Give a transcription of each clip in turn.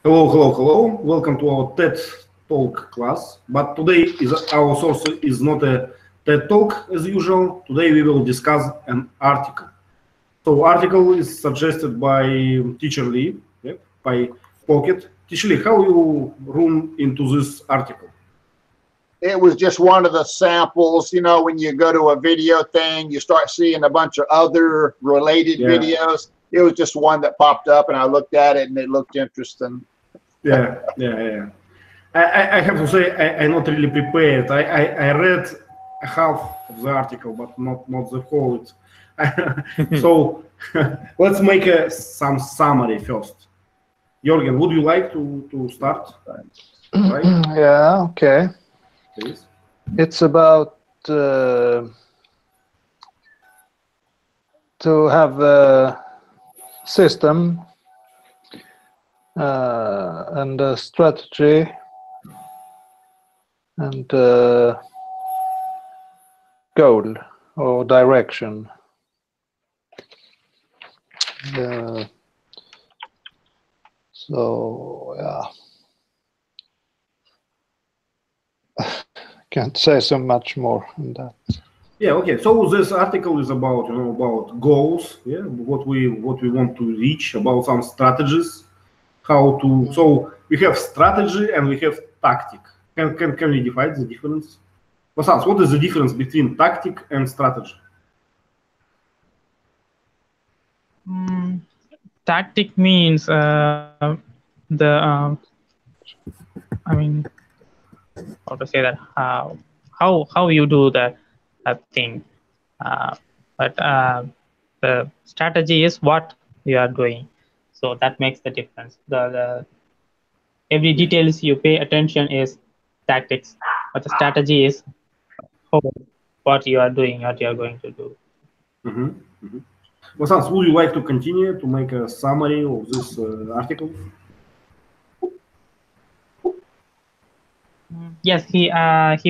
Hello, hello, hello. Welcome to our TED Talk class. But today our source is not a TED Talk as usual. Today we will discuss an article. So article is suggested by Teacher Lee, by Pocket. Teacher Lee, how you run into this article? It was just one of the samples. You know, when you go to a video thing, you start seeing a bunch of other related videos. It was just one that popped up, and I looked at it, and it looked interesting. Yeah. I have to say I'm not really prepared. I read half of the article, but not the whole. So let's make some summary first. Jorgen, would you like to start? Right? Yeah. Okay. Please. It's about to have a system and a strategy and goal or direction. So yeah. Can't say so much more on that. Yeah, okay. So this article is about about goals, what we want to reach, about some strategies, how to. So we have strategy and we have tactic. Can we define the difference? Vasant, what is the difference between tactic and strategy? Tactic means I mean, how to say that, how you do that thing, but the strategy is what you are doing, so that makes the difference. The every details you pay attention is tactics, but the strategy is what you are doing, what you are going to do. Vasant, would you like to continue to make a summary of this article? Yes, he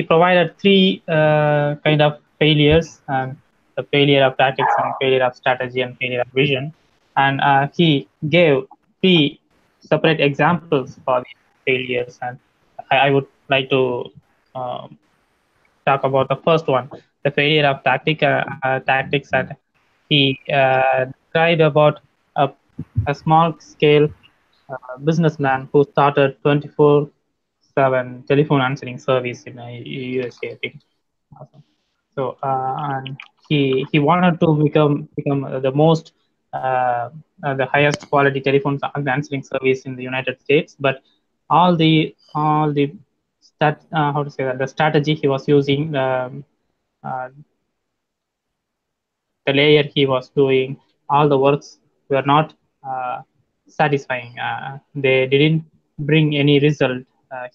provided three kind of failures, the failure of tactics and failure of strategy and failure of vision, and he gave three separate examples for the failures, and I would like to talk about the first one, the failure of tactics, and he described about a small scale businessman who started 24/7 telephone answering service in USA. I think. So and he wanted to become the most the highest quality telephone answering service in the United States, but all the how to say that, the strategy he was using, the layer he was doing, all the works were not satisfying. They didn't bring any result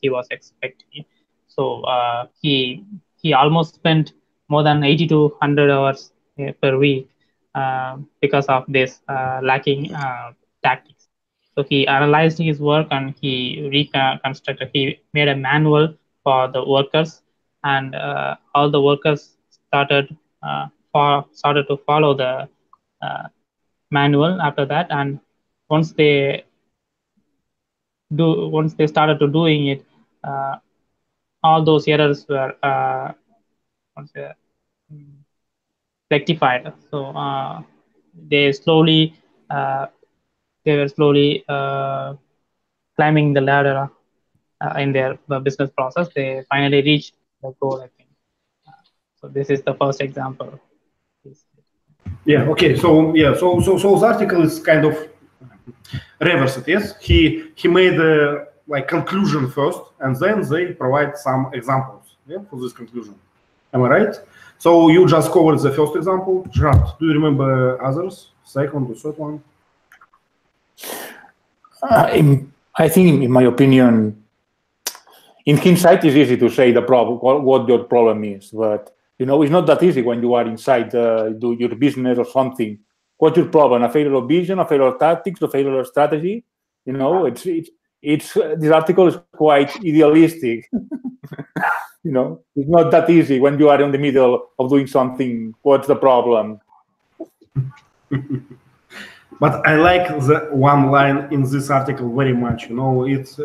he was expecting. So he almost spent more than 80 to 100 hours per week because of this lacking tactics. So he analyzed his work and he reconstructed. He made a manual for the workers, and all the workers started to follow the manual after that. And once they started to doing it, all those errors were rectified. So they were slowly climbing the ladder in their business process. They finally reached the goal, I think. So this is the first example. Yeah. Okay. So the article is kind of reversed. Yes. He made a conclusion first, and then they provide some examples for this conclusion. Am I right? So you just covered the first example. Gerard, do you remember others? Second or third one? I think, in my opinion, in hindsight, it's easy to say what your problem is, but it's not that easy when you are inside do your business or something. What's your problem? A failure of vision, a failure of tactics, a failure of strategy? It's this article is quite idealistic. It's not that easy when you are in the middle of doing something. What's the problem? But I like the one line in this article very much. You know, it's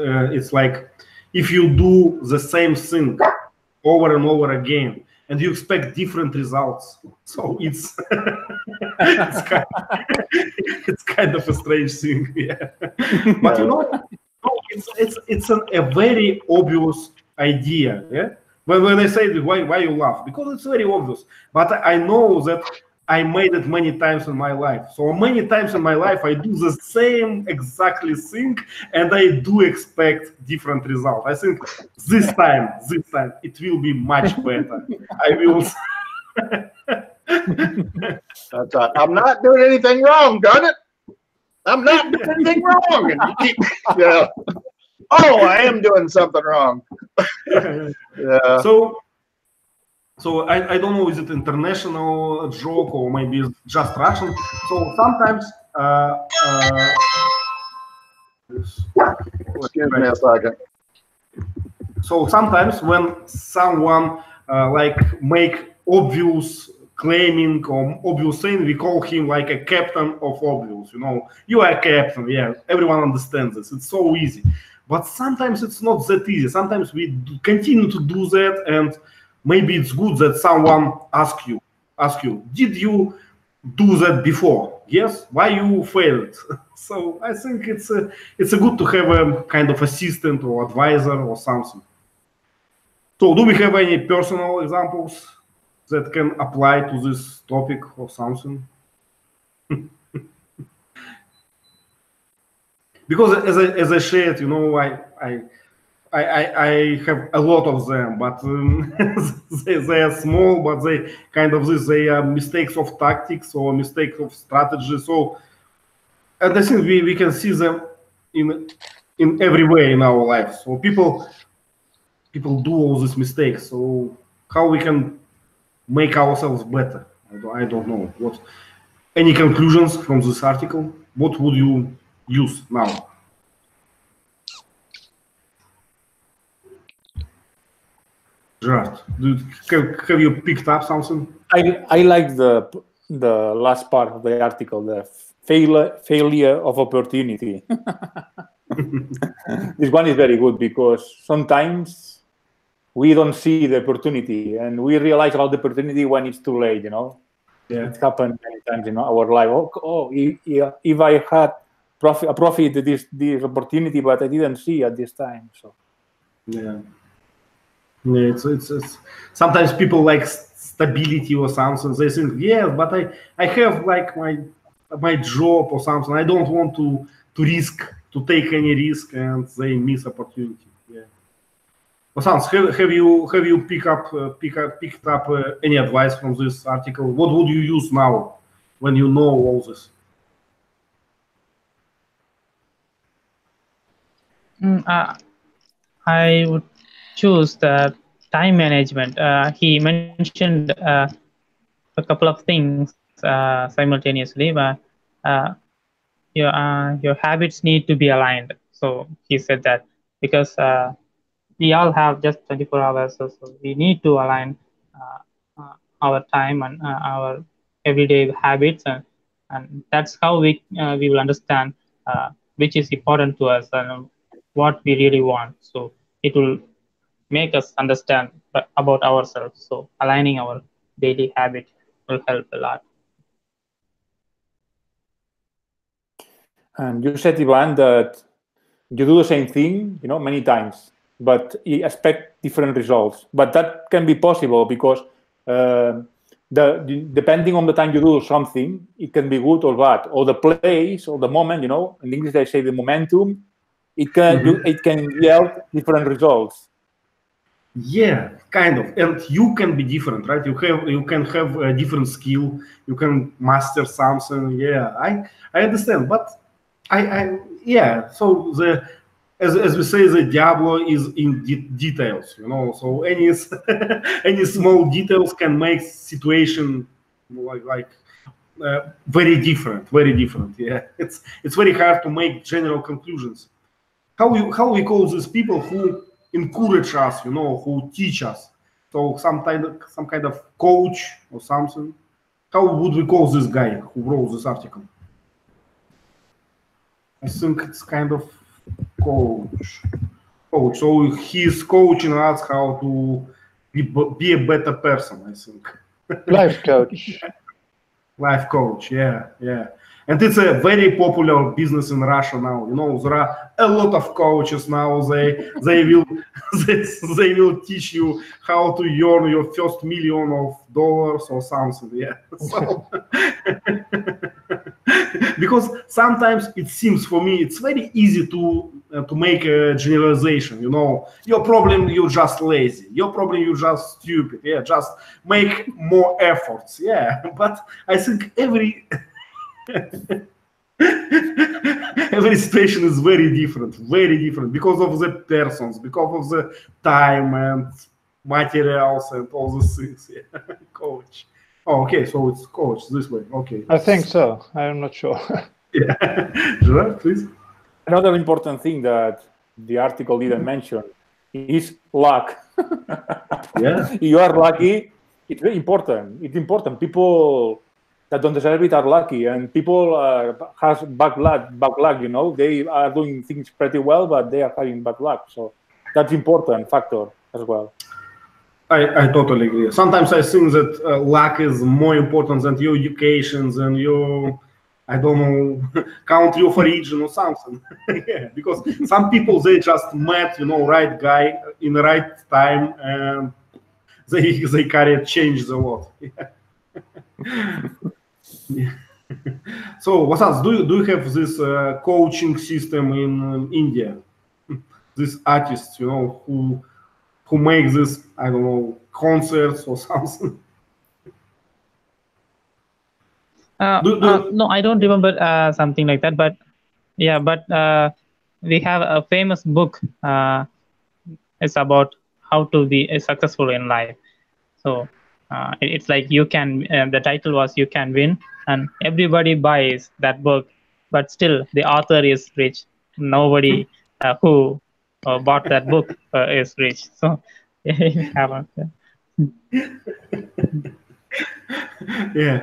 like if you do the same thing over and over again, and you expect different results, so it's it's kind of a strange thing. Yeah. But you know, it's a very obvious idea. Yeah. When I say why you laugh, because it's very obvious. But I know that I made it many times in my life. So many times in my life, I do the same exactly thing, and I do expect different result. I think this time, it will be much better. I will. That's right. I'm not doing anything wrong, done it. I'm not doing anything wrong. And you keep, yeah. Oh, I am doing something wrong. Yeah. So I don't know, is it international joke or maybe it's just Russian? So sometimes Excuse me a second. So sometimes when someone like make obvious claiming or obvious thing, we call him like a captain of obvious. You know, you are a captain. Yeah, everyone understands this. It's so easy. But sometimes it's not that easy. Sometimes we continue to do that, and maybe it's good that someone ask you, did you do that before? Yes. Why you failed? So I think it's a good to have a kind of assistant or advisor or something. So do we have any personal examples that can apply to this topic or something? Because as I shared, you know, I have a lot of them, but they are small, but they kind of they are mistakes of tactics or mistakes of strategy. So, and I think we can see them in every way in our life. So people do all these mistakes. So how we can make ourselves better? I don't know. What any conclusions from this article? What would you use now? Gerard, have you picked up something? I like the last part of the article, the failure of opportunity. This one is very good because sometimes we don't see the opportunity and we realize about the opportunity when it's too late, you know. Yeah. It's happened many times in our life. If I had profit this opportunity, but I didn't see at this time. So yeah, it's sometimes people like stability or something. They think, yeah, but I have like my job or something. I don't want to take any risk, and they miss opportunity. Yeah. Osans, have you picked up any advice from this article? What would you use now when you know all this? I would choose the time management. He mentioned a couple of things simultaneously, but your habits need to be aligned. So he said that because we all have just 24 hours, so we need to align our time and our everyday habits, and that's how we will understand which is important to us and what we really want. So it will make us understand about ourselves. So aligning our daily habit will help a lot. And you said, Ivan, that you do the same thing, you know, many times, but you expect different results. But that can be possible because depending on the time you do something, it can be good or bad, or the place or the moment. You know, in English they say the momentum. It can it can yield different results. Yeah, kind of, and you can be different, right? You can have a different skill. You can master something. Yeah, I understand, but yeah. So as we say, the Diablo is in details, you know. So any small details can make situation like very different. Yeah, it's very hard to make general conclusions. How we call these people who encourage us, you know, who teach us? So some kind of coach or something. How would we call this guy who wrote this article? I think it's kind of coach. So he's coaching us how to be a better person, I think. Life coach. Life coach, yeah. And it's a very popular business in Russia now. You know, there are a lot of coaches now. They will teach you how to earn your first $1 million or something. Yeah. So, because sometimes it seems for me it's very easy to make a generalization. You know, your problem you're just lazy. Your problem you're just stupid. Yeah, just make more efforts. Yeah, but I think every situation is very different because of the persons, because of the time and materials and all these things. Yeah. Coach. Oh, okay, so it's coach this way. Okay. I think so. I'm not sure. Yeah. Gerard, please. Another important thing that the article didn't mention is luck. Yeah. You are lucky. It's very important. It's important. People that don't deserve it are lucky, and people has bad luck. You know, they are doing things pretty well, but they are having bad luck. So that's important factor as well. I totally agree. Sometimes I think that luck is more important than your education and your, I don't know, country of origin or something. Yeah, because some people, they just met, you know, right guy in the right time, and they carry changes a lot. Yeah. Yeah. So, Vasant, do you have this coaching system in India? These artists, you know, who make this, I don't know, concerts or something? No, I don't remember something like that. But yeah, we have a famous book. It's about how to be successful in life. So it's like you can. The title was "You Can Win," and everybody buys that book, but still the author is rich. Nobody who bought that book is rich. So yeah,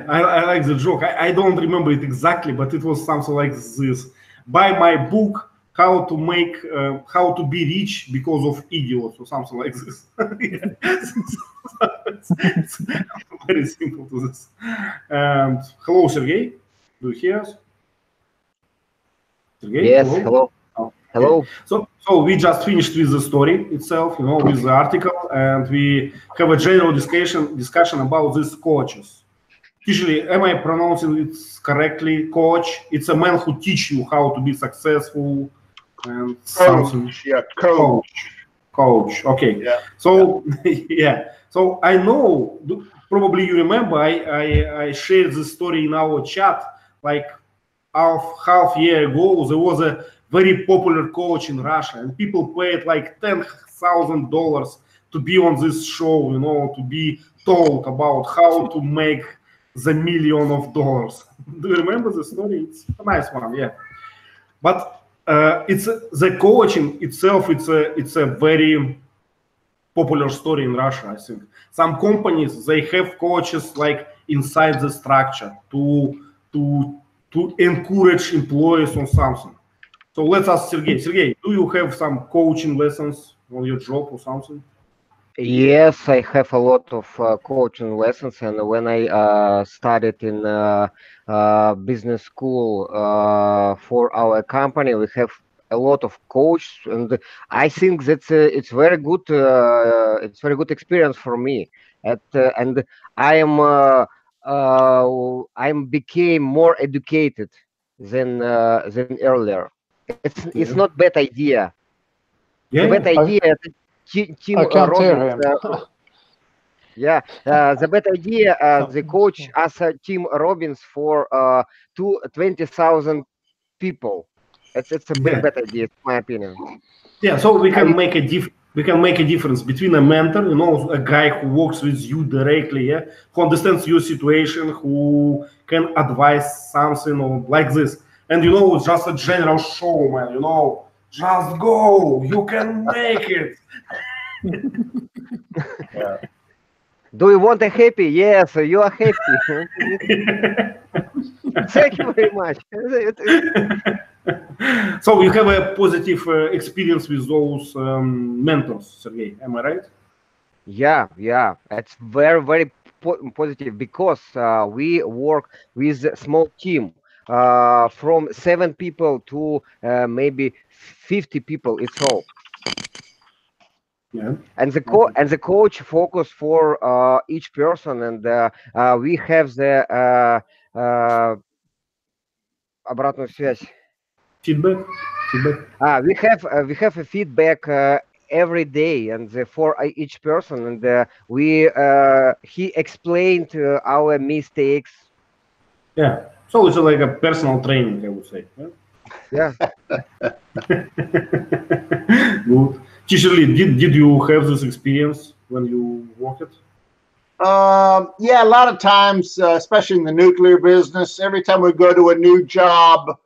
I like the joke. I don't remember it exactly, but it was something like this: buy my book, how to be rich because of idiots, or something like this. It's very simple to this. And hello, Sergey. Do you hear us? Sergey, yes, hello. Oh, hello. Okay. So we just finished with the story itself, you know, with the article, and we have a general discussion about these coaches. Usually, am I pronouncing it correctly? Coach. It's a man who teach you how to be successful and something. Yeah, coach. Coach. Okay. Yeah. So yeah. So I know. Probably you remember. I shared this story in our chat. Like half year ago, there was a very popular coach in Russia, and people paid like $10,000 to be on this show. You know, to be told about how to make the $1 million. Do you remember the story? It's a nice one, yeah. But it's the coaching itself. It's a very popular story in Russia. I think some companies, they have coaches like inside the structure to encourage employees on something. So let's ask Sergey. Sergey, do you have some coaching lessons on your job or something? Yes, I have a lot of coaching lessons, and when I studied in business school for our company, we have a lot of coaches, and I think that's it's very good. It's very good experience for me, and I'm became more educated than earlier. It's not bad idea. Yeah. The bad idea. Tim I can't hear him. Yeah, the bad idea. The coach asked Tim Robbins for 20,000 people. It's a bad idea, in my opinion. Yeah, so we can make a difference between a mentor, you know, a guy who works with you directly, yeah, who understands your situation, who can advise something or like this, and you know, just a general showman, you know, just go, you can make it. Yeah. Do you want a happy? Yes, you are happy. Thank you very much. So you have a positive experience with those mentors, Sergey, am I right? Yeah, yeah, it's very, very positive because we work with a small team from 7 people to maybe 50 people. It's all. Yeah. And the Okay. coach focus for each person, and we have the обратную связь. Feedback. We have a feedback every day, and for each person, and he explained our mistakes. Yeah. So it's like a personal training, I would say. Yeah. Good. Teacher Lee, did you have this experience when you worked? Yeah, a lot of times, especially in the nuclear business, every time we go to a new job,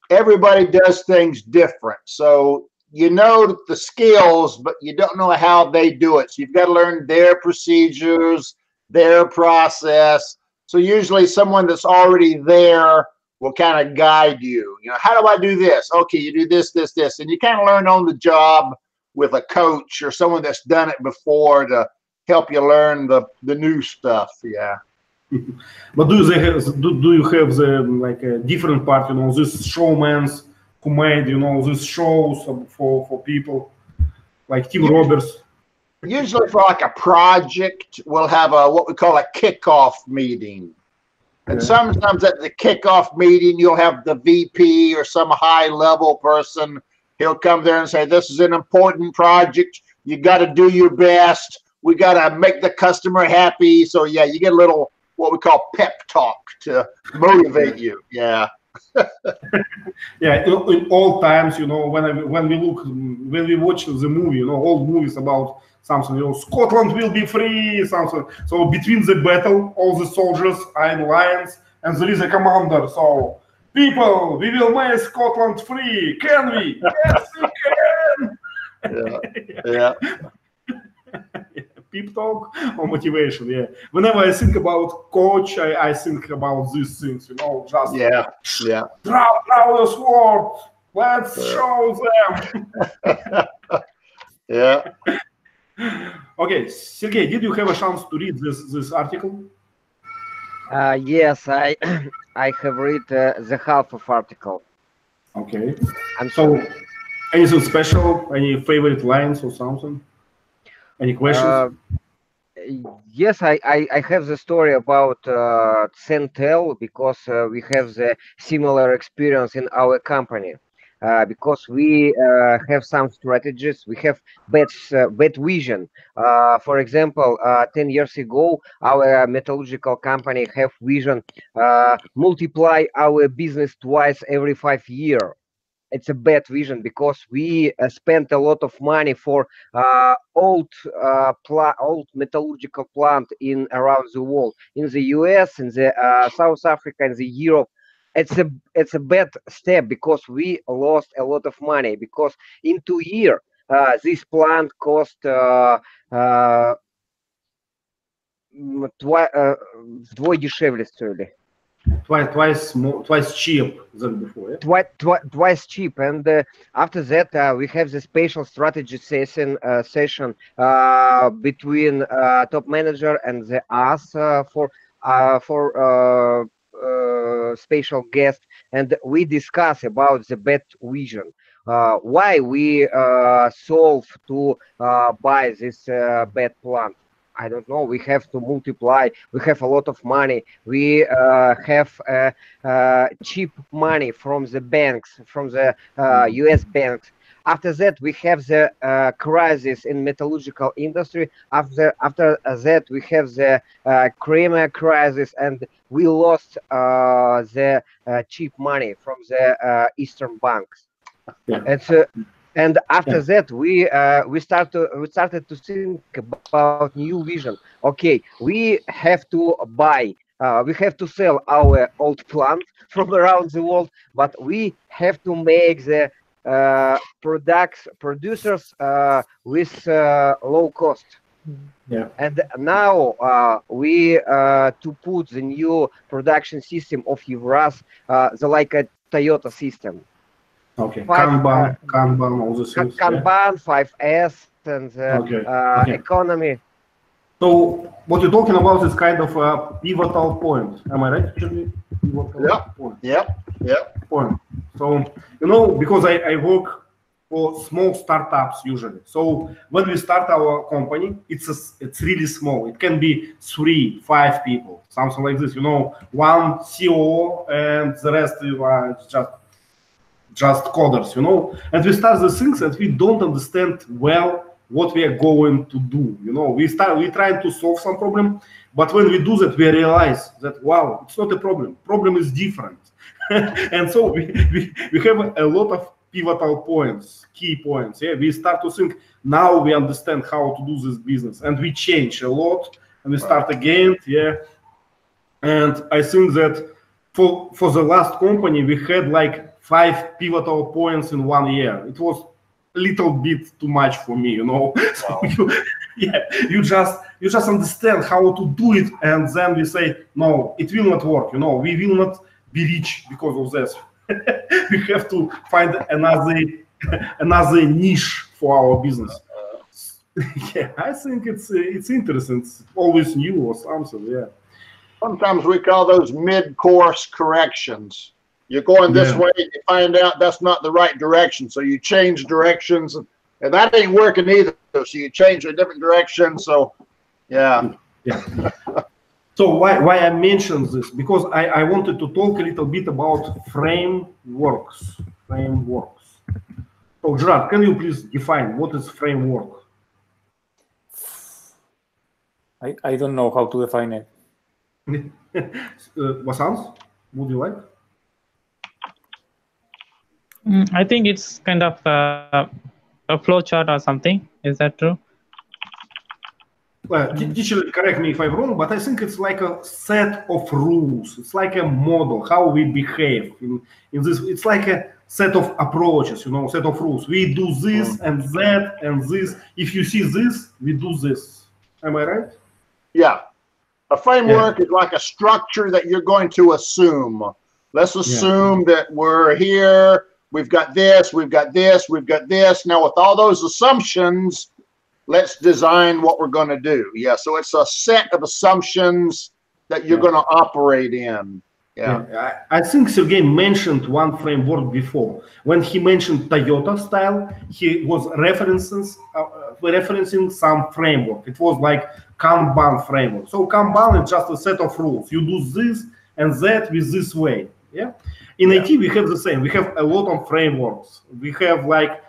everybody does things different. So you know the skills, but you don't know how they do it. So you've got to learn their procedures, their process. So usually someone that's already there will kind of guide you. You know, how do I do this? Okay, you do this, this, this. And you kind of learn on the job with a coach or someone that's done it before to help you learn the new stuff. Yeah. But do you have the like a different part, you know, these showmans who made, you know, these shows for people like Tim Roberts? Usually for like a project, we'll have a what we call a kickoff meeting. And sometimes at the kickoff meeting, you'll have the VP or some high level person. He'll come there and say, this is an important project. You got to do your best. We got to make the customer happy. So yeah, you get a little what we call pep talk to motivate you. Yeah. Yeah, in all times, you know, when we watch the movie, you know, old movies about something, you know, Scotland will be free, something. So between the battle, all the soldiers are in lines, and there is a commander. So people, we will make Scotland free. Can we? Yes, we can. Yeah. Pep talk or motivation, yeah. Whenever I think about coach, I think about these things, you know, just draw your sword, let's show them. Yeah. Okay, Sergey, did you have a chance to read this article? Yes, I have read the half of article. Okay. And so anything special, any favorite lines or something? Any questions? Yes, I have the story about Centel because we have the similar experience in our company. Because we have some strategies, we have bad vision. For example, 10 years ago, our metallurgical company have vision multiply our business twice every 5 years. It's a bad vision because we spent a lot of money for old metallurgical plant in around the world, in the US, in the South Africa, in the Europe. It's a bad step because we lost a lot of money because in 2 years this plant cost вдвое дешевле стоили. Twice cheap than before. Yeah? Twice cheap, and after that we have the special strategy session between top manager and us for special guest, and we discuss about the bad vision. Why we solve to buy this bad plant. I don't know. We have to multiply. We have a lot of money. We have cheap money from the banks, from the US banks. After that, we have the crisis in metallurgical industry. After that, we have the Crimea crisis, and we lost the cheap money from the Eastern banks. Yeah. And after that, we started to think about new vision. Okay, we have to buy, we have to sell our old plant from around the world, but we have to make the producers with low cost. Yeah. And now we to put the new production system of Evraz, like a Toyota system. Okay. Kanban, all these things. Kanban, 5S, and economy. So what you're talking about is kind of a pivotal point. Am I right? Yeah. Point. So, you know, because I work for small startups usually. So when we start our company, it's really small. It can be 3, 5 people, something like this. You know, one CEO and the rest are just coders. You know, and we start the things and we don't understand well what we are going to do. You know, we trying to solve some problem, but when we do that, we realize that wow, it's not a problem. Problem is different, and so we have a lot of pivotal points, key points. Yeah, we start to think now we understand how to do this business, and we change a lot, and we start again. Yeah, and I think that for the last company we had like 5 pivotal points in 1 year. It was a little bit too much for me, you know. So you just understand how to do it, and then we say no, it will not work. You know, we will not be rich because of this. We have to find another niche for our business. Yeah, I think it's interesting. It's always new or something. Yeah. Sometimes we call those mid-course corrections. You're going this way, you find out that's not the right direction, so you change directions, and that ain't working either. So you change a different direction. So, yeah. So why I mentioned this? Because I wanted to talk a little bit about frameworks. So Gerard, can you please define what is framework? I don't know how to define it. Vasant, would you like? I think it's kind of a flow chart or something. Is that true? Well, teacher, correct me if I'm wrong, but I think it's like a set of rules. It's like a model, how we behave in this. It's like a set of approaches, you know, set of rules. We do this and that and this. If you see this, we do this. Am I right? Yeah. A framework is like a structure that you're going to assume. Let's assume that we're here. We've got this, we've got this, we've got this. Now, with all those assumptions, let's design what we're going to do. Yeah, so it's a set of assumptions that you're going to operate in. Yeah. I think Sergey mentioned one framework before. When he mentioned Toyota style, he was referencing some framework. It was like Kanban framework. So Kanban is just a set of rules. You do this and that with this way. Yeah. In IT, we have the same. We have a lot of frameworks. We have like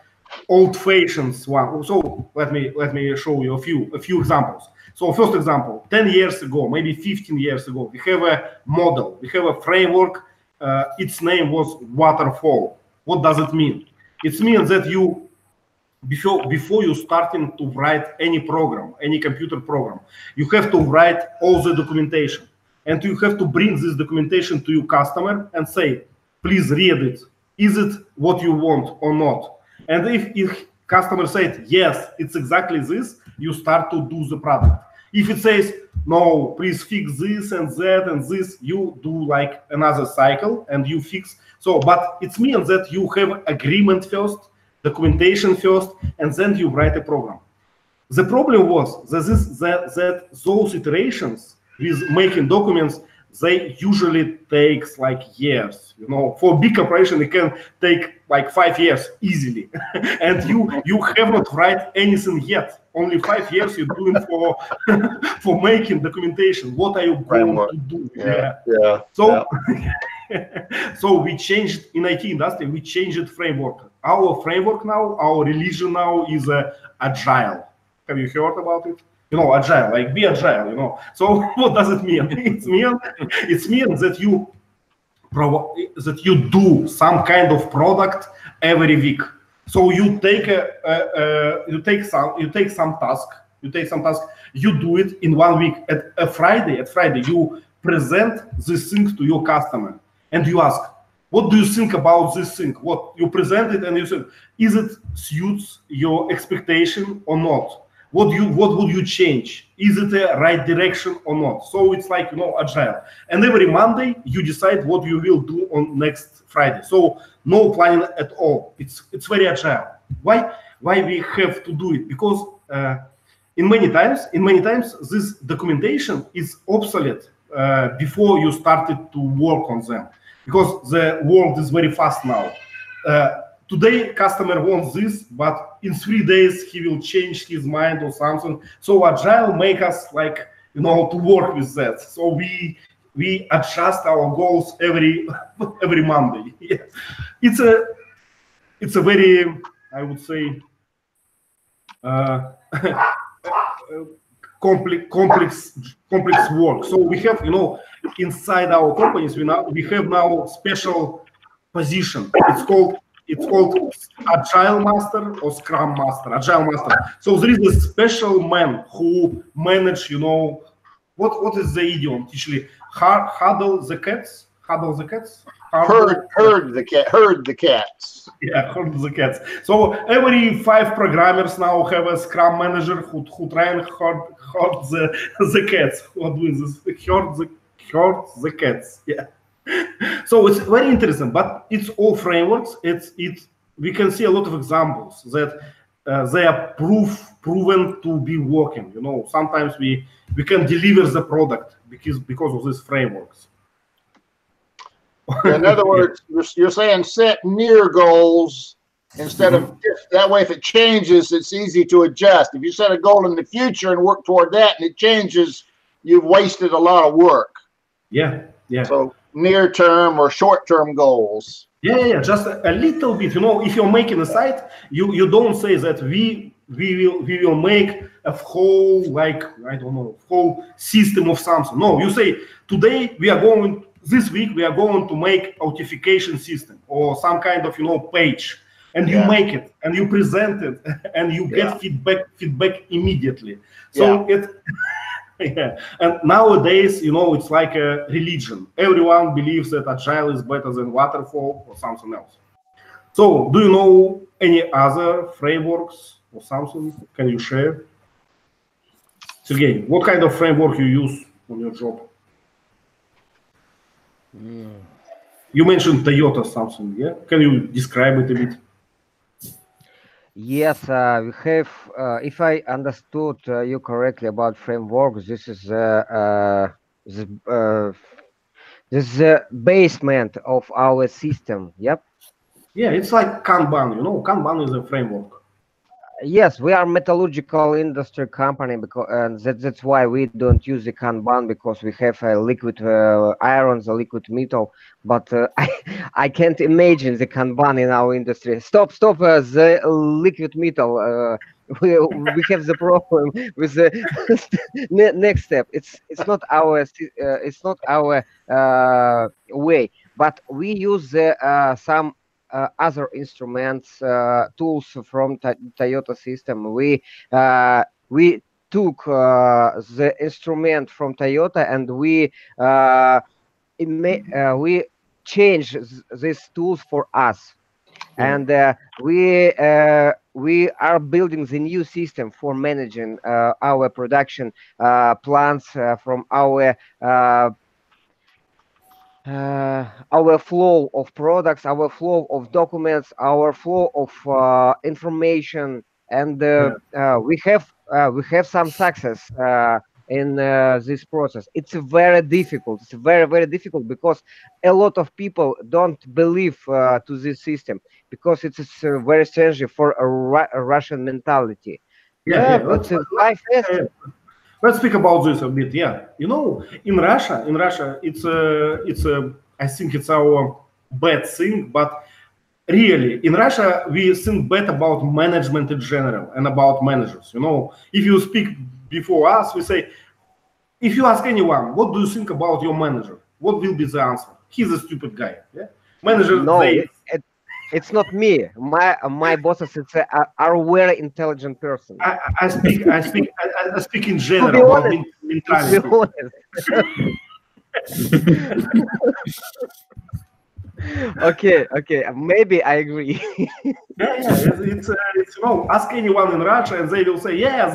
old-fashioned one. So let me show you a few examples. So first example, 10 years ago, maybe 15 years ago, we have a model. We have a framework. Its name was waterfall. What does it mean? It means that you before you starting to write any program, any computer program, you have to write all the documentation. And you have to bring this documentation to your customer and say, please read it. Is it what you want or not? And if customer said, yes, it's exactly this, you start to do the product. If it says, no, please fix this and that and this, you do like another cycle and you fix. So, but it means that you have agreement first, documentation first, and then you write a program. The problem was that those iterations with making documents, they usually takes like years. You know, for a big operation, it can take like 5 years easily. And you have not write anything yet. Only 5 years you're doing for making documentation. What are you going to do? So we changed in IT industry. We changed framework. Our framework now, our religion now is agile. Have you heard about it? You know, agile, like be agile, you know. So what does it mean? It means that you do some kind of product every week. So you take some task, you do it in 1 week. At Friday, you present this thing to your customer and you ask, what do you think about this thing? What you present it and you say, is it suits your expectation or not? what would you change? Is it the right direction or not? So it's like, you know, agile. And every Monday you decide what you will do on next Friday. So no planning at all. It's very agile. Why we have to do it? Because in many times this documentation is obsolete before you started to work on them, because the world is very fast now. Today, customer wants this, but in 3 days he will change his mind or something. So agile make us like, you know, to work with that. So we adjust our goals every Monday. Yeah. It's a very, I would say, complex work. So we have, you know, inside our companies we have now special position. It's called Agile Master or Scrum Master, Agile Master. So there is a special man who manage, you know, what is the idiom? Usually, huddle the cats. Herd the cats. Yeah, herd the cats. So every 5 programmers now have a Scrum manager who try and herd the cats. Who are doing this? Herd the cats. Yeah. So it's very interesting, but it's all frameworks. We can see a lot of examples that they are proven to be working. You know, sometimes we can deliver the product because of these frameworks. In other words, you're saying set near goals instead of that way. If it changes, it's easy to adjust. If you set a goal in the future and work toward that, and it changes, you've wasted a lot of work. Yeah. So near-term or short-term goals. Yeah, just a little bit. You know, if you're making a site, you don't say that we will make a whole, like, I don't know, whole system of something. No, you say today this week we are going to make authentication system or some kind of, you know, page, and you make it and you present it and you get feedback immediately. So yeah, and nowadays, you know, it's like a religion. Everyone believes that agile is better than waterfall or something else. So, do you know any other frameworks or something? Can you share? Sergey, what kind of framework you use on your job? You mentioned Toyota something, yeah? Can you describe it a bit? Yes, we have, if I understood you correctly about frameworks, this is the basement of our system. Yep. Yeah, it's like Kanban, you know, Kanban is a framework. Yes, we are metallurgical industry company, because that's why we don't use the Kanban, because we have a liquid iron, the liquid metal. But I can't imagine the Kanban in our industry. Stop! The liquid metal. We have the problem with the next step. It's not our way. But we use some other instruments, tools from Toyota system. We took the instrument from Toyota and we changed these tools for us, and we are building the new system for managing our production plants from our flow of products, our flow of documents, our flow of information, and we have some success in this process. It's very difficult. It's very difficult because a lot of people don't believe to this system, because it's very strange for a Russian mentality. Let's speak about this a bit. Yeah, you know, in Russia, it's I think it's our bad thing, but really, in Russia, we think bad about management in general and about managers. You know, if you speak before us, we say, if you ask anyone, what do you think about your manager? What will be the answer? He's a stupid guy. Yeah, manager. No, it's not me. My bosses are very intelligent person. I speak in general about mentality. Okay, maybe I agree. It's you know, ask anyone in Russia and they will say, yeah,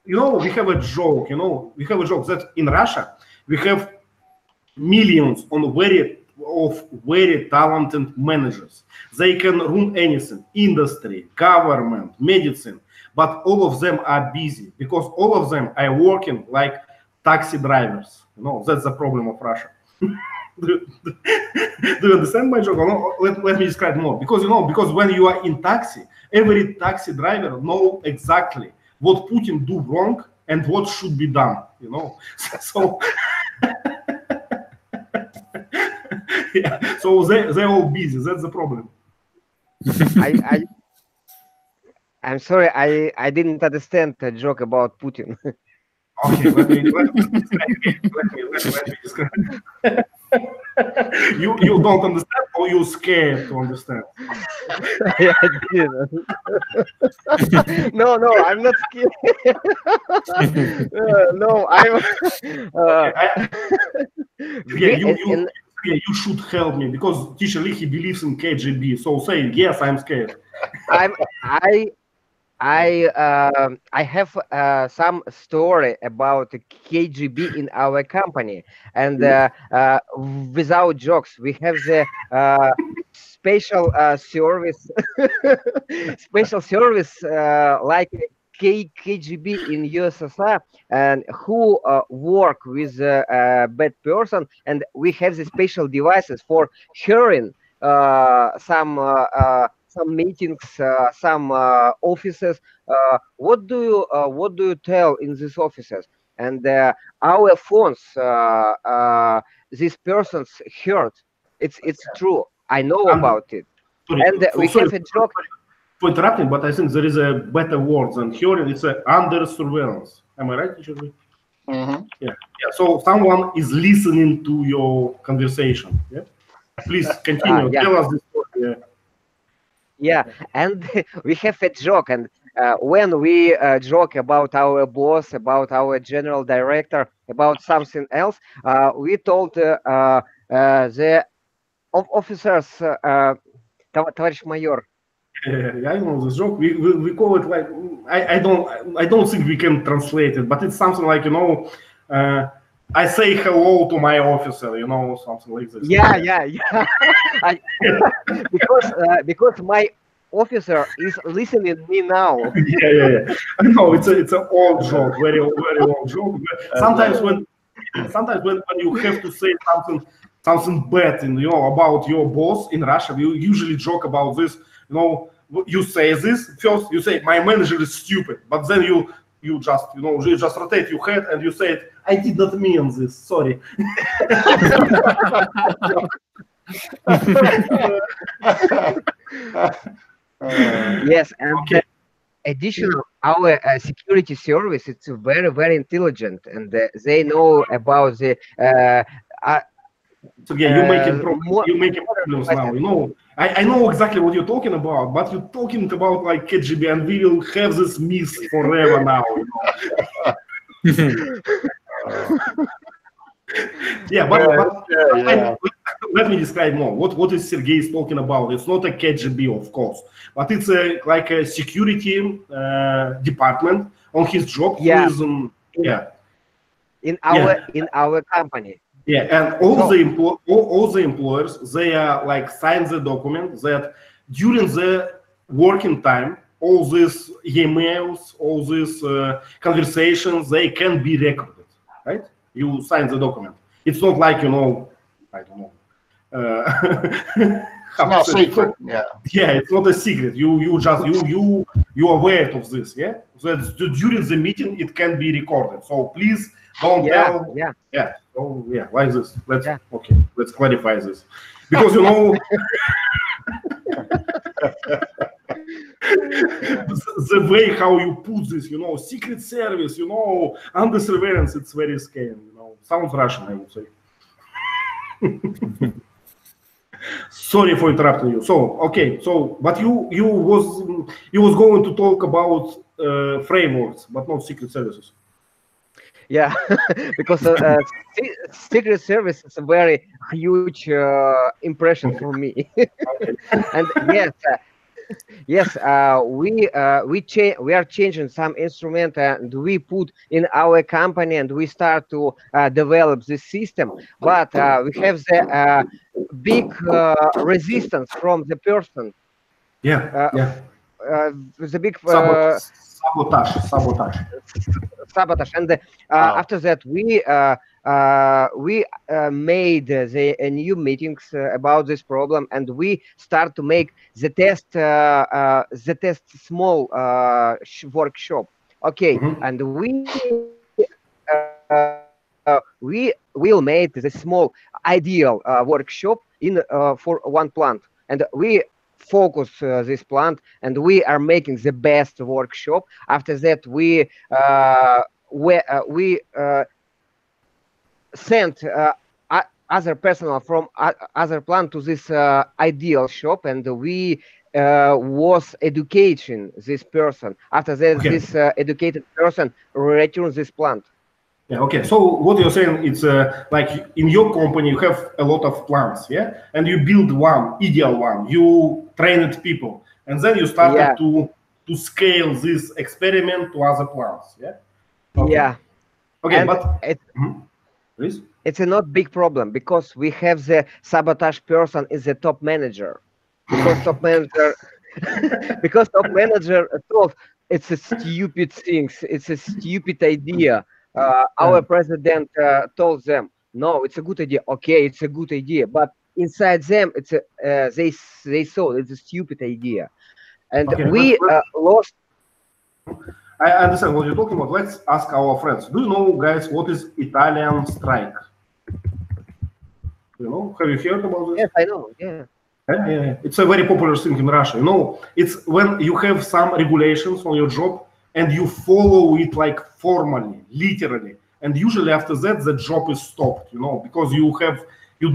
you know, we have a joke, you know, we have a joke that in Russia we have millions of very talented managers. They can run anything, industry, government, medicine, but all of them are busy because all of them are working like taxi drivers. You know, that's the problem of Russia. Do you understand my joke? No, let me describe more. Because, you know, because when you are in taxi, every taxi driver know exactly what Putin do wrong and what should be done, you know. So yeah, so they're all busy. That's the problem. I'm sorry, I didn't understand the joke about Putin. Okay, let me describe. You don't understand, or you scared to understand? Yeah, I did. No, I'm not scared. No, I'm. You should help me because teacher Lee, he believes in KGB. So say yes, I'm scared. I have some story about KGB in our company, and without jokes, we have the special service, like KGB in USSR, and who work with a bad person, and we have the special devices for hearing some meetings, some offices. What do you tell in these offices? And our phones, these persons heard. It's true. I know about it. Sorry, and we have a joke. For interrupting, but I think there is a better word than hearing. It's under surveillance. Am I right, teacher? Mm-hmm. Yeah. So someone is listening to your conversation. Yeah. Please continue. Yeah. Tell us this story. Yeah, and we have a joke, and when we joke about our boss, about our general director, about something else, we told the officers, Товарищ майор. Yeah, I know this joke. We call it like I don't think we can translate it, but it's something like, you know, I say hello to my officer, you know, something like this. Yeah. because my officer is listening me now. Yeah. I know it's an old joke, very old joke. Sometimes when you have to say something bad, you know, about your boss in Russia, we usually joke about this. You know, you say this first. You say my manager is stupid, but then you just, you know, you just rotate your head and you say, I did not mean this. Sorry. Yes, and additional, our security service, it's very intelligent, and they know about the. So yeah, you're making problems now. You know, I know exactly what you're talking about, but you're talking about like KGB, and we will have this myth forever now. You know? Yeah, but let me describe more. What is Sergey talking about? It's not a KGB, of course, but it's like a security department on his job. Yeah. In our company. Yeah, and all the employers, they are like sign the document that during the working time, all these emails, all these conversations, they can be recorded, right? You sign the document. It's not like, you know, I don't know. It's not secret. Yeah. Yeah, it's not a secret. You are aware of this. Yeah. So during the meeting, it can be recorded. So please don't tell. Yeah. So yeah, like this. Let's clarify this, because you know. The way how you put this, you know, secret service, you know, under surveillance, it's very scary, you know. Sounds Russian, I would say. Sorry for interrupting you. But you was going to talk about frameworks, but not secret services. Yeah, because Secret Service is a very huge impression for me. And yes, yes, we are changing some instrument and we put in our company and we start to develop this system, but we have the big resistance from the person. Yeah, yeah. The big Sabotage. sabotage, and after that we made the new meetings about this problem, and we start to make the test small workshop. Okay, Mhm. and we will make the small ideal workshop in for one plant, and we focus this plant, and we are making the best workshop. After that we sent other personnel from other plant to this ideal shop, and we was educating this person. After that, Okay. this educated person returns this plant. Yeah, okay. So what you're saying, it's like in your company you have a lot of plants, yeah, and you build one ideal one. You trained people, and then you started to scale this experiment to other plants, yeah. Okay. Yeah. Okay, and but please. It's a not big problem because we have the sabotage person is the top manager, because top manager thought it's a stupid thing, it's a stupid idea. Our president told them, no, it's a good idea. Okay, it's a good idea, but inside them, it's a they thought it's a stupid idea, and Okay, we lost. I understand what you're talking about. Let's ask our friends. Do you know, guys, what is Italian strike? You know, have you heard about this? Yes, I know. Yeah. Yeah. It's a very popular thing in Russia. You know, it's when you have some regulations on your job and you follow it like formally, literally, and usually after that the job is stopped. You know, because you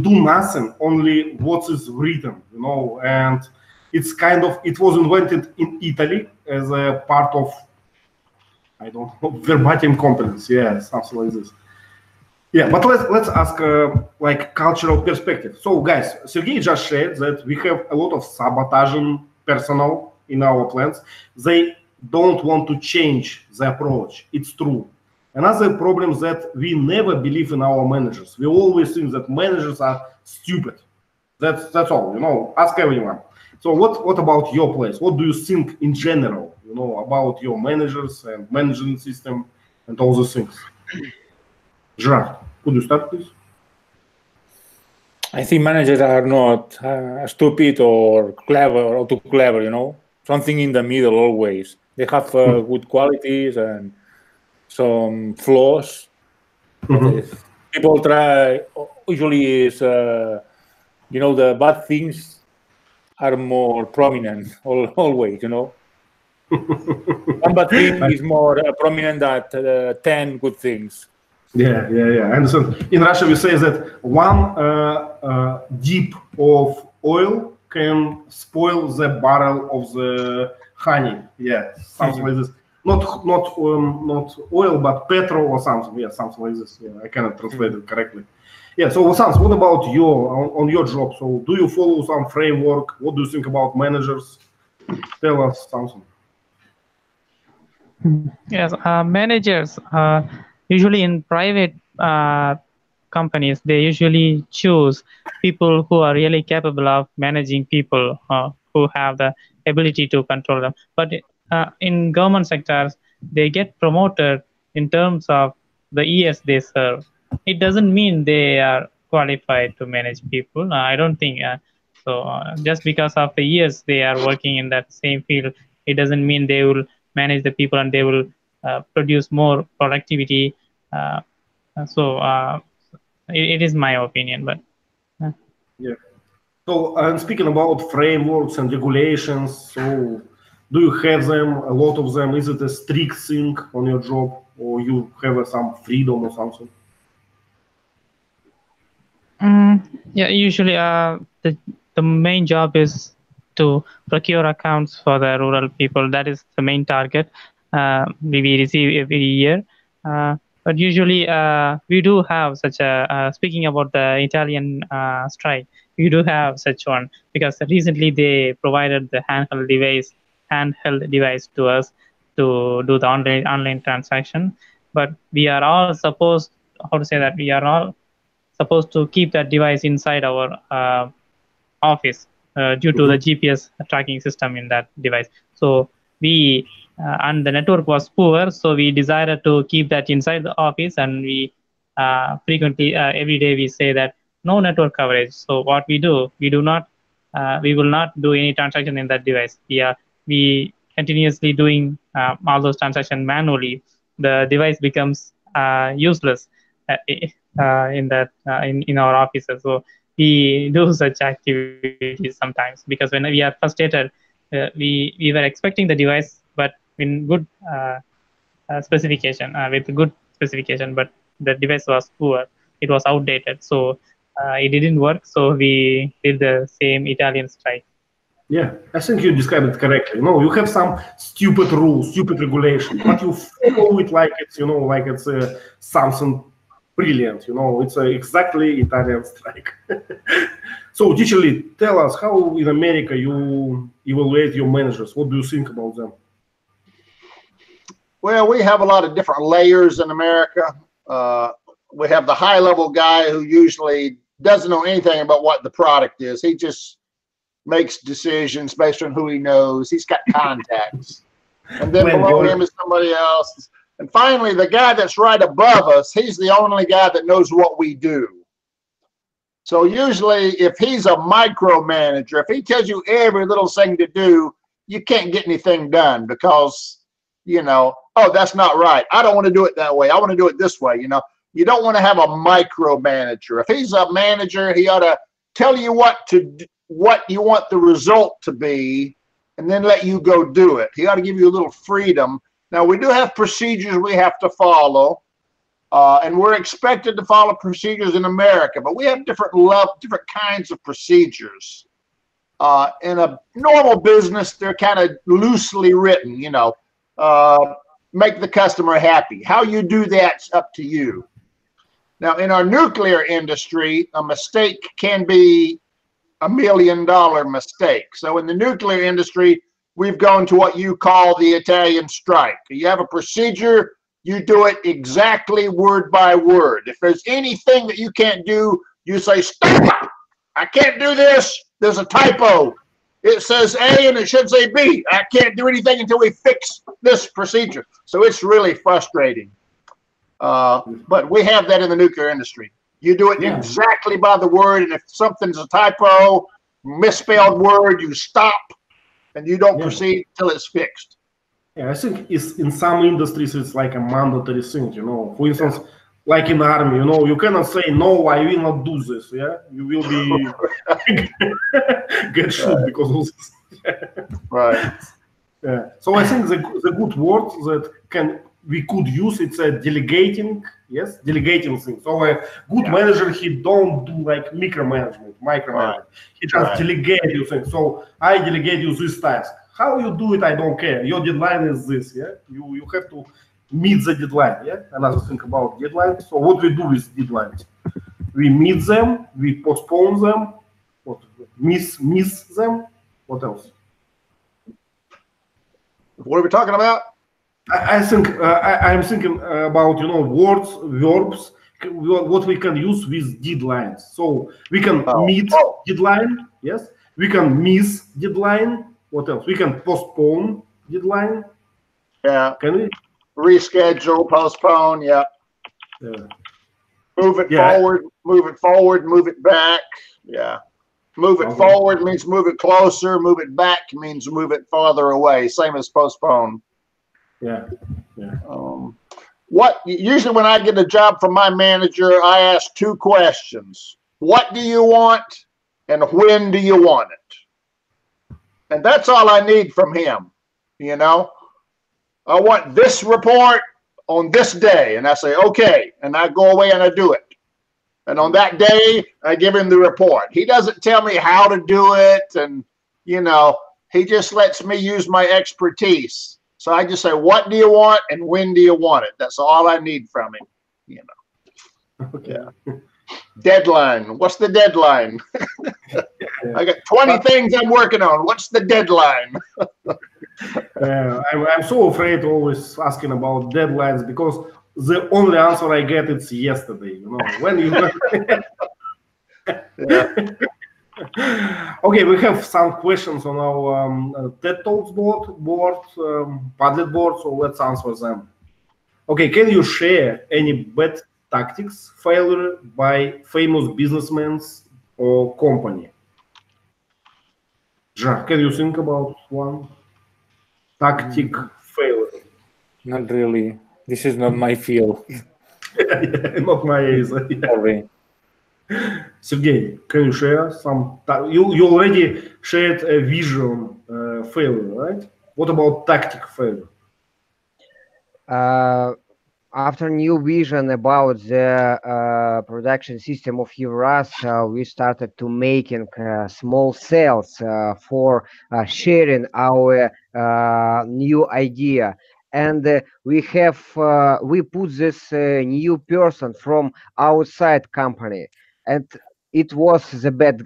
do nothing, only what is written. You know, and it's kind of, it was invented in Italy as a part of, I don't know, verbatim competence. Yeah, something like this. Yeah, but let's ask like cultural perspective. So guys, Sergey just shared that we have a lot of sabotaging personnel in our plants. They don't want to change the approach. It's true. Another problem is that we never believe in our managers. We always think that managers are stupid. That's all. You know, ask everyone. So what about your place? What do you think in general? You know, about your managers and management system and all those things. Gerard, could you start, please? I think managers are not stupid or clever or too clever, you know, something in the middle always. They have good qualities and some flaws. People try, usually is, you know, the bad things are more prominent always, you know. One bad thing is more prominent than 10 good things. Yeah. I understand. In Russia, we say that one dip of oil can spoil the barrel of the honey. Yeah, something like this. Not oil, but petrol or something. Yeah, something like this. Yeah, I cannot translate it correctly. Yeah. So, Sans, what about on your job? So, do you follow some framework? What do you think about managers? Tell us something. Yes, managers. Usually in private companies, they usually choose people who are really capable of managing people, who have the ability to control them. But in government sectors, they get promoted in terms of the years they serve. It doesn't mean they are qualified to manage people. I don't think so. Just because of the years they are working in that same field, it doesn't mean they will manage the people and they will produce more productivity. It is my opinion, but yeah. So speaking about frameworks and regulations, so do you have them, a lot of them? Is it a strict thing on your job, or you have some freedom or something? Yeah, usually the main job is to procure accounts for the rural people. That is the main target we receive every year. But usually, we do have such a, speaking about the Italian strike, we do have such one, because recently they provided the handheld device to us to do the online transaction. But we are all supposed, how to say that, we are all supposed to keep that device inside our office due to the GPS tracking system in that device. So we and the network was poor, so we decided to keep that inside the office, and we frequently every day we say that no network coverage. So what we do, we will not do any transaction in that device. We continuously doing all those transactions manually. The device becomes useless in our offices. So we do such activities sometimes, because when we are frustrated, we were expecting the device, but in good specification, with good specification, but the device was poor. It was outdated, so it didn't work. So we did the same Italian strike. Yeah, I think you described it correctly. You have some stupid rules, stupid regulation, but you follow it like it's, like it's something brilliant. It's exactly Italian strike. So, digitally, tell us how in America you evaluate your managers. What do you think about them? Well, we have a lot of different layers in America. We have the high-level guy who usually doesn't know anything about what the product is. He just makes decisions based on who he knows. He's got contacts. And then below him is somebody else. And finally, the guy that's right above us, he's the only guy that knows what we do. So usually, if he's a micromanager, if he tells you every little thing to do, you can't get anything done because, oh, that's not right. I don't want to do it that way. I want to do it this way. You don't want to have a micromanager. If he's a manager, he ought to tell you what you want the result to be, and then let you go do it. He ought to give you a little freedom. Now, we do have procedures we have to follow, and we're expected to follow procedures in America, but we have different kinds of procedures. In a normal business, they're kind of loosely written, make the customer happy. How you do that's up to you. Now, in our nuclear industry, a mistake can be $1 million mistake. So in the nuclear industry, we've gone to what you call the Italian strike. You have a procedure, you do it exactly word by word. If there's anything that you can't do, you say, stop! I can't do this. There's a typo. It says A and it should say B. I can't do anything until we fix this procedure. So it's really frustrating. But we have that in the nuclear industry. You do it exactly by the word, and if something's a typo, misspelled word, you stop, and you don't proceed until it's fixed. Yeah, I think in some industries it's like a mandatory thing, For instance, like in the army, you cannot say, no, I will not do this, You will be get shot because of this. Right. Yeah. So I think the good word that we could use, it's a delegating thing. So a good manager, he don't do like micromanagement. Right. He just delegate you things. So I delegate you this task. How you do it, I don't care. Your deadline is this, You have to meet the deadline, Another thing about deadlines. So what we do with deadlines? We meet them, we postpone them, miss them. What else? What are we talking about? I think I'm thinking about words, verbs, what we can use with deadlines. So we can meet deadline, yes. We can miss deadline. What else? We can postpone deadline. Yeah. Can we? Reschedule, postpone. Yeah. Move it forward. Move it forward. Move it back. Yeah. Move it forward means move it closer. Move it back means move it farther away. Same as postpone. Yeah. Usually when I get a job from my manager, I ask two questions. What do you want? And when do you want it? And that's all I need from him. I want this report on this day. And I say, okay. And I go away and I do it. And on that day, I give him the report. He doesn't tell me how to do it. And, he just lets me use my expertise. So I just say, what do you want and when do you want it? That's all I need from him. you know. Okay. Deadline. What's the deadline? I got 20 things I'm working on. What's the deadline? I'm so afraid always asking about deadlines because the only answer I get is yesterday. You know, when you. Okay, we have some questions on our TED Talks board, Padlet board, so let's answer them. Okay, can you share any bad tactics failure by famous businessmen or company? Jacques, can you think about one tactic failure? Not really. This is not my field. Not my either. Sorry. Sergey, can you share some? You already shared a vision failure, right? What about tactic failure? After new vision about the production system of Euras, we started to making small sales for sharing our new idea. And we put this new person from outside company, and it was the bad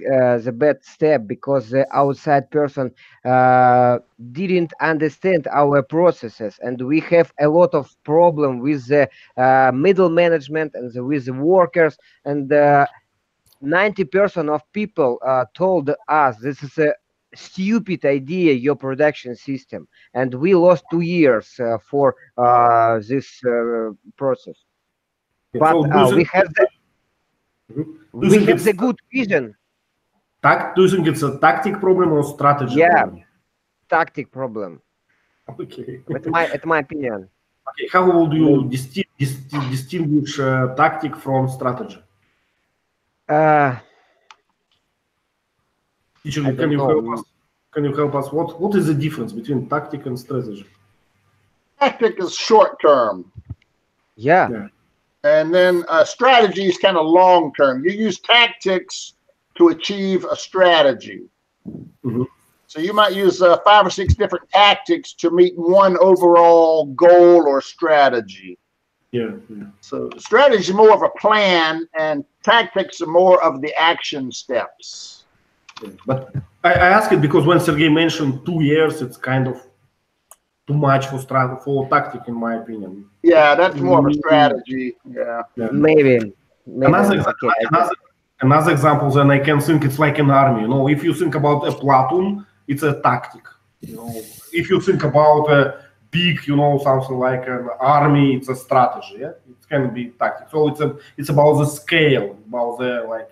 step because the outside person didn't understand our processes, and we have a lot of problem with the middle management and with the workers, and 90% of people told us this is a stupid idea, your production system, and we lost 2 years for this process. But So we have the good vision. Do you think it's a tactic problem or strategy? Yeah, problem? tactic problem. Okay. At my opinion. Okay. How would you distinguish tactic from strategy? Teacher, can you help us? Can you help us? What is the difference between tactic and strategy? Tactic is short term. Yeah. And then strategy is kind of long term. You use tactics to achieve a strategy. Mm-hmm. So you might use 5 or 6 different tactics to meet one overall goal or strategy. Yeah. So strategy is more of a plan, and tactics are more of the action steps. Yeah. But I ask it because when Sergey mentioned 2 years, it's kind of too much for tactic, in my opinion. Yeah, that's more of a strategy. Yeah. Maybe. Another example, then I can think it's like an army. You know, if you think about a platoon, it's a tactic. You know, if you think about a big, you know, something like an army, it's a strategy. Yeah, it can be tactic. So it's about the scale, about the like.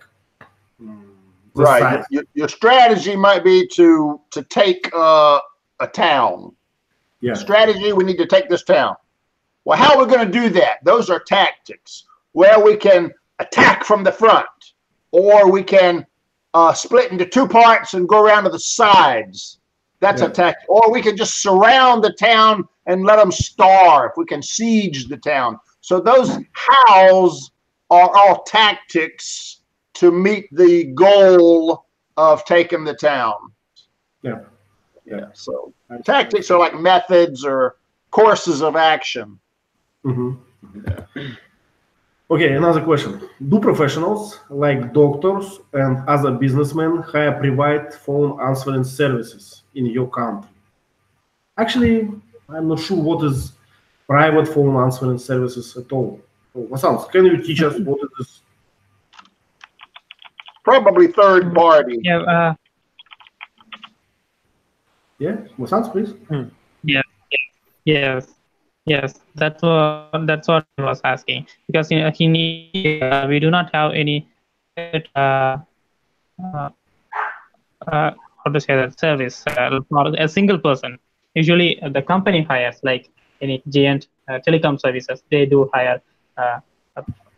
The right. Your strategy might be to take a town. Yeah. Strategy, we need to take this town. Well, how are we going to do that? Those are tactics. Well, we can attack from the front, or we can split into 2 parts and go around to the sides. That's a tactic. Or we can just surround the town and let them starve. We can siege the town. So those hows are all tactics to meet the goal of taking the town. Yeah. So tactics are like methods or courses of action. Mm-hmm. Okay, another question. Do professionals like doctors and other businessmen hire private phone answering services in your country? Actually, I'm not sure what is private phone answering services at all. Vasant, can you teach us what it is? Probably third party. Yeah. Yeah, Vasant, please. Yes. That's what I was asking, because we do not have any how to say that service for a single person. Usually, the company hires, like any giant telecom services. They do hire a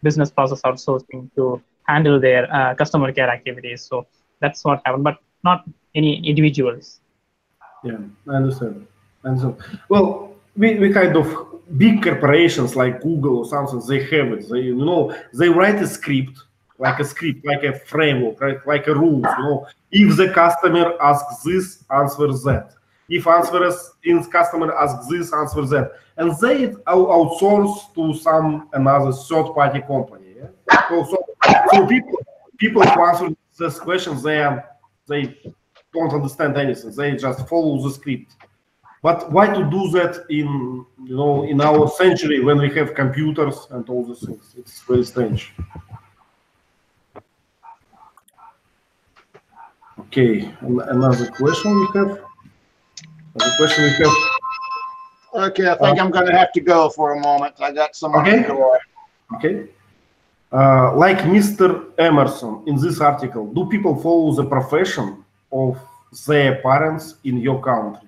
business process outsourcing to handle their customer care activities. So that's what happened, but not any individuals. Yeah, I understand. Well, we kind of big corporations like Google or something, they have it. They write a script, like a framework, right? Like a rules. If the customer asks this, answer that. If answers in customer asks this, answer that, and they outsource to some another third-party company. Yeah? So people who answer these questions, they don't understand anything. They just follow the script. But why to do that in our century when we have computers and all these things? It's very strange. Okay, another question we have. Okay, I think I'm going to have to go for a moment. I got someone at the door. Okay. Like Mr. Emerson in this article, do people follow the profession of their parents in your country?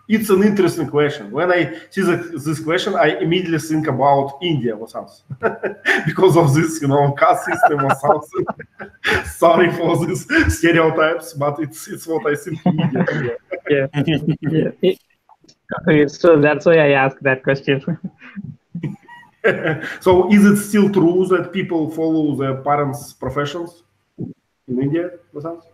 It's an interesting question. When I see this question, I immediately think about India or something because of this, caste system or something. Sorry for these stereotypes, but it's what I think immediately. Yeah. So that's why I asked that question. So is it still true that people follow their parents' professions in India or something?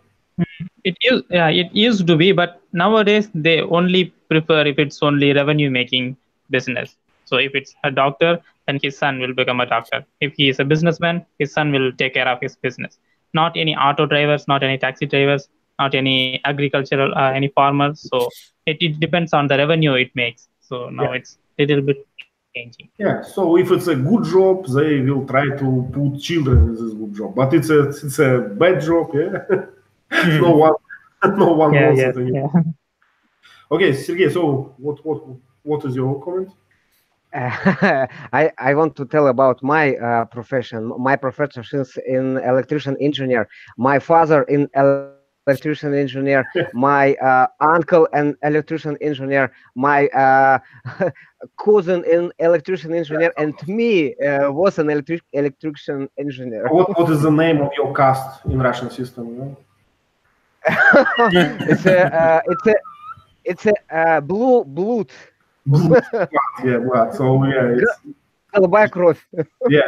It used to be, but nowadays they only prefer if it's only revenue-making business. So if it's a doctor, then his son will become a doctor. If he is a businessman, his son will take care of his business. Not any auto drivers, not any taxi drivers, not any agricultural, any farmers. So it depends on the revenue it makes. So now it's a little bit changing. Yeah. So if it's a good job, they will try to put children in this good job. But it's a bad job. Yeah. No one wants it anymore. Yeah. Okay, Sergey. So what is your comment? I want to tell about my profession. My profession is in electrician engineer. My father in electrician engineer. My uncle an electrician engineer. My cousin in electrician engineer, and me was an electrician engineer. What is the name of your caste in Russian system? It's a blue blood. Yeah, blood. So it's Голубая кровь. Yeah.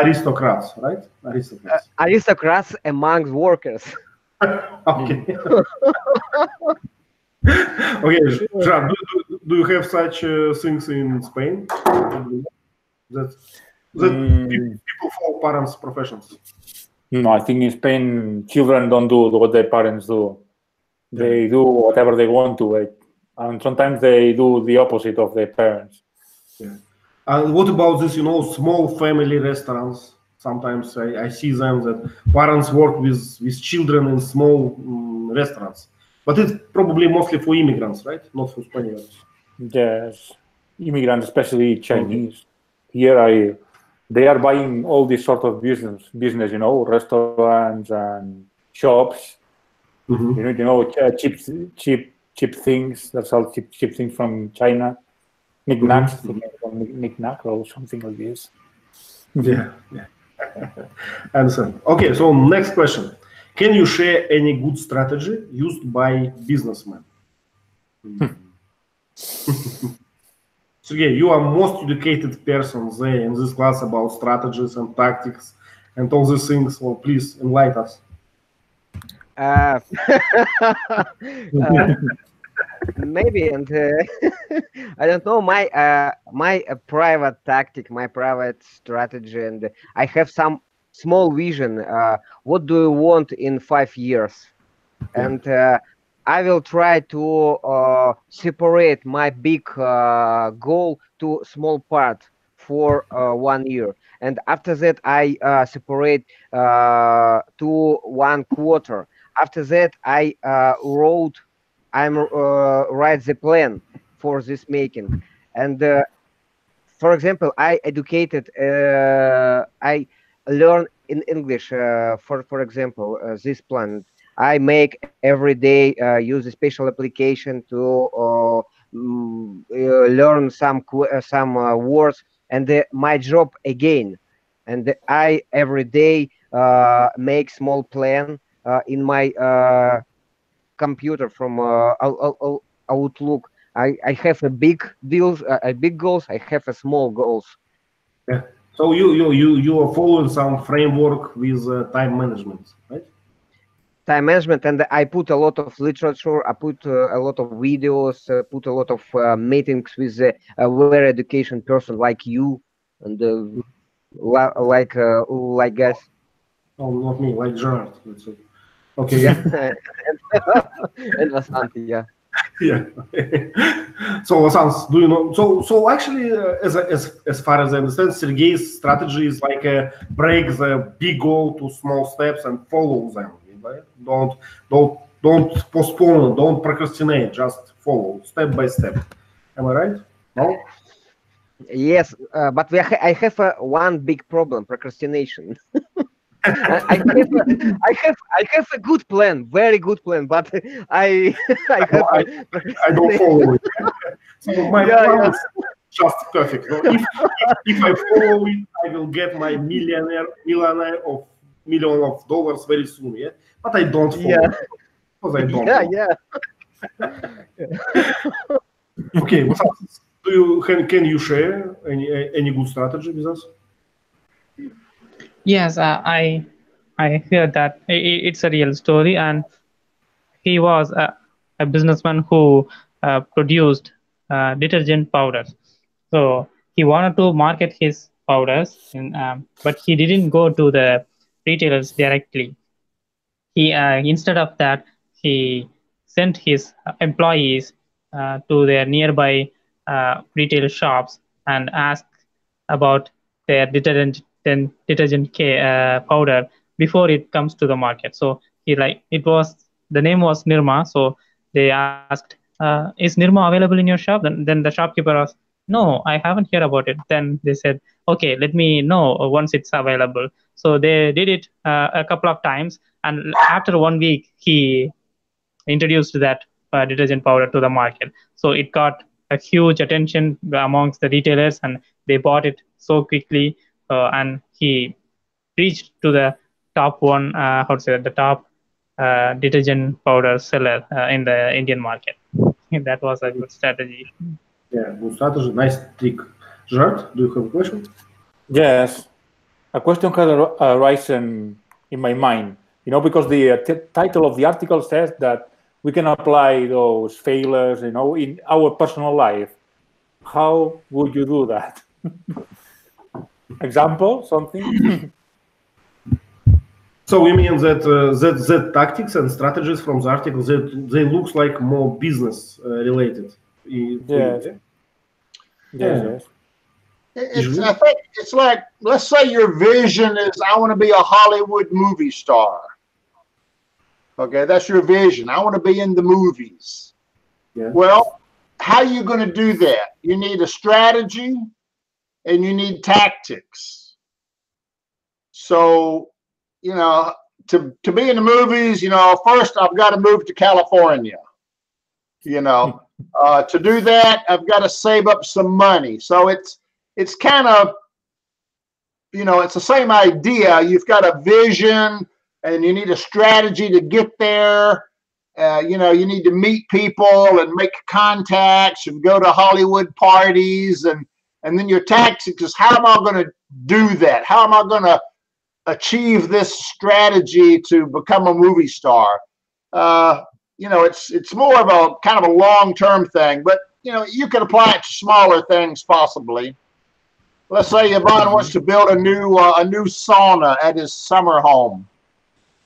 Aristocrats, right? Aristocrats among workers. Okay. Okay, Jean, do you have such things in Spain? That people follow parents' professions? No, I think in Spain, children don't do what their parents do. They do whatever they want to, and sometimes they do the opposite of their parents. Yeah. And what about this, small family restaurants? Sometimes I see them that parents work with children in small restaurants. But it's probably mostly for immigrants, right? Not for Spaniards. Yes, immigrants, especially Chinese. Here, they are buying all this sort of business, restaurants and shops. Mm-hmm. Cheap things. That's all cheap things from China. Knickknacks, knickknack or something like this. Yeah. Understand. Okay, so next question. Can you share any good strategy used by businessmen? Sergey, you are most educated person there in this class about strategies and tactics and all these things. So please enlighten us. Maybe, and I don't know my private tactic, my private strategy, and I have some small vision. What do you want in 5 years? And I will try to separate my big goal to small part for 1 year, and after that I separate to 1 quarter. After that I write the plan for this making, and for example, I educated, I learn in English. For example, this plan I make every day. Use a special application to learn some words, and my job again. And I every day make small plan in my computer from Outlook. I have a big goals. I have a small goals. Yeah. So you are following some framework with time management, right? time management, and I put a lot of literature, I put a lot of videos, put a lot of meetings with a very education person like you, and like guys. Oh, not me, like Gerard. Okay, yeah. And Vasanti, yeah. Yeah. So, Vasant, do you know? So actually, as far as I understand, Sergey's strategy is like break the big goal to small steps and follow them. Right? Don't postpone. Don't procrastinate. Just follow step by step. Am I right? No. Yes, but I have one big problem: procrastination. I have a good plan, very good plan, but I don't follow it. So my plan is just perfect. If I follow it, I will get my millionaire of $1 million very soon. Yeah, but I don't follow it because I don't. Okay, can you share any good strategy with us? Yes, I heard that it's a real story, and he was a businessman who produced detergent powders. So he wanted to market his powders, but he didn't go to the retailers directly. He instead of that, he sent his employees to their nearby retail shops and asked about their detergent powder before it comes to the market. So the name was Nirma. So they asked, is Nirma available in your shop? Then the shopkeeper asked, no, I haven't heard about it. Then they said, okay, let me know once it's available. So they did it a couple of times, and after 1 week, he introduced that detergent powder to the market. So it got a huge attention amongst the retailers, and they bought it so quickly. And he reached to the top one, the top detergent powder seller in the Indian market. That was a good strategy. Yeah, good strategy, nice trick. Gerard, do you have a question? Yes, a question has arisen in my mind. Because the title of the article says that we can apply those failures, in our personal life. How would you do that? Example, something? So you mean that tactics and strategies from the article, they look like more business related? Yes. Yes. I think it's like, let's say your vision is, I want to be a Hollywood movie star. Okay, that's your vision. I want to be in the movies. Yeah. Well, how are you going to do that? You need a strategy and you need tactics. So, to be in the movies, first I've got to move to California. To do that, I've got to save up some money. So it's kind of, it's the same idea. You've got a vision and you need a strategy to get there. You need to meet people and make contacts and go to Hollywood parties. And then your tactics is, how am I going to do that? How am I going to achieve this strategy to become a movie star? It's more of a kind of a long-term thing, but you can apply it to smaller things possibly. Let's say Ivan wants to build a new sauna at his summer home.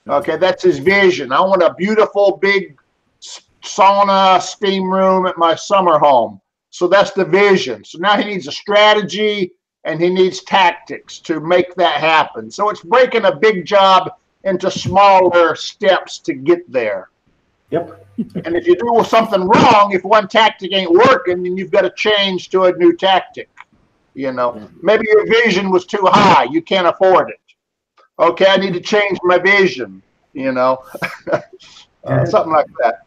Okay, that's his vision. I want a beautiful big sauna steam room at my summer home. So that's the vision. So now he needs a strategy and he needs tactics to make that happen. So it's breaking a big job into smaller steps to get there. Yep. And if you do something wrong, if one tactic ain't working, then you've got to change to a new tactic. Maybe your vision was too high. You can't afford it. Okay, I need to change my vision, something like that.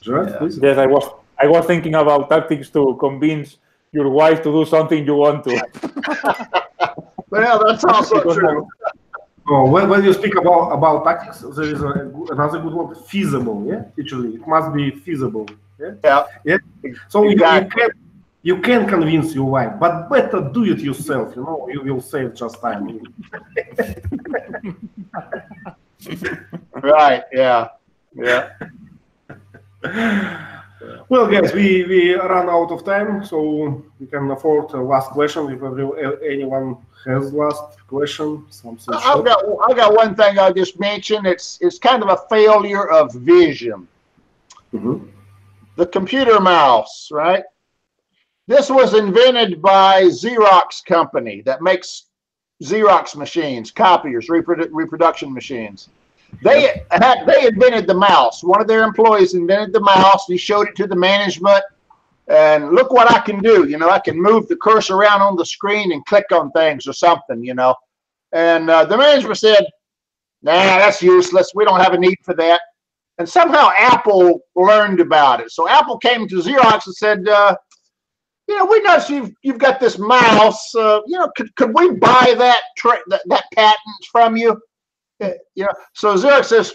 Yes, I was thinking about tactics to convince your wife to do something you want to. Well, that's also true. Oh, when you speak about tactics, there is another good word, feasible. Yeah, actually, it must be feasible. Yeah. So exactly. You can convince your wife, but better do it yourself. You will save just time. Right. Yeah. Yeah. Well, guys, we run out of time, so we can afford a last question. If anyone has last question, something. I got one thing I'll just mention. It's kind of a failure of vision. Mm-hmm. The computer mouse, right? This was invented by Xerox company that makes Xerox machines, copiers, reproduction machines. They invented the mouse. One of their employees invented the mouse. He showed it to the management, and look what I can do. You know, I can move the cursor around on the screen and click on things or something. You know, and the management said, "Nah, that's useless. We don't have a need for that." And somehow Apple learned about it. So Apple came to Xerox and said, "You know, we know you've got this mouse. You know, could we buy that patent from you?" You know, so Xerox says,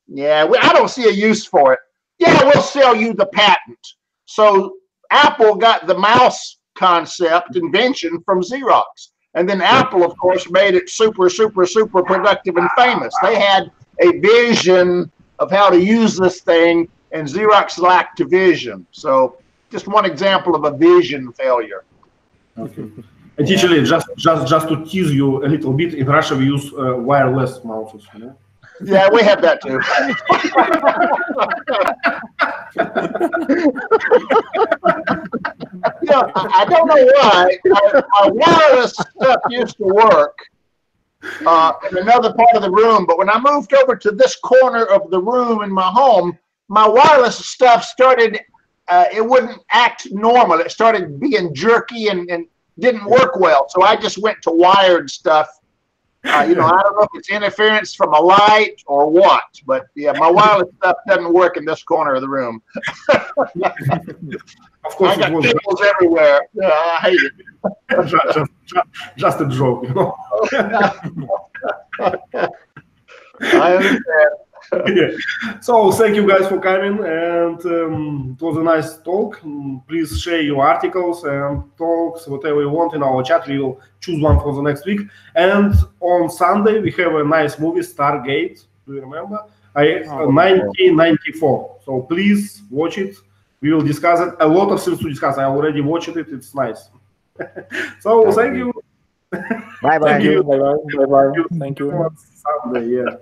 "Yeah, I don't see a use for it. Yeah, we'll sell you the patent." So Apple got the mouse concept invention from Xerox, and then Apple, of course, made it super productive and famous. They had a vision of how to use this thing, and Xerox lacked a vision. So just one example of a vision failure. Okay. And actually, just to tease you a little bit, in Russia we use wireless mouses. You know? Yeah, we have that too. Yeah, I don't know why. Our wireless stuff used to work in another part of the room, but when I moved over to this corner of the room in my home, my wireless stuff started. It wouldn't act normal. It started being jerky and didn't work well. So I just went to wired stuff. You know, I don't know if it's interference from a light or what, but yeah, my wireless stuff doesn't work in this corner of the room. Of course, I got cables everywhere. Yeah, I hate it. just a joke, you know. I understand. Yeah. So thank you guys for coming, and it was a nice talk. Please share your articles and talks, whatever you want in our chat. We will choose one for the next week. And on Sunday we have a nice movie, Stargate. Do you remember? 1994. So please watch it. We will discuss it. A lot of things to discuss. I already watched it. It's nice. So thank you. Bye bye. Thank you. Bye bye. Thank you. Sunday, yeah.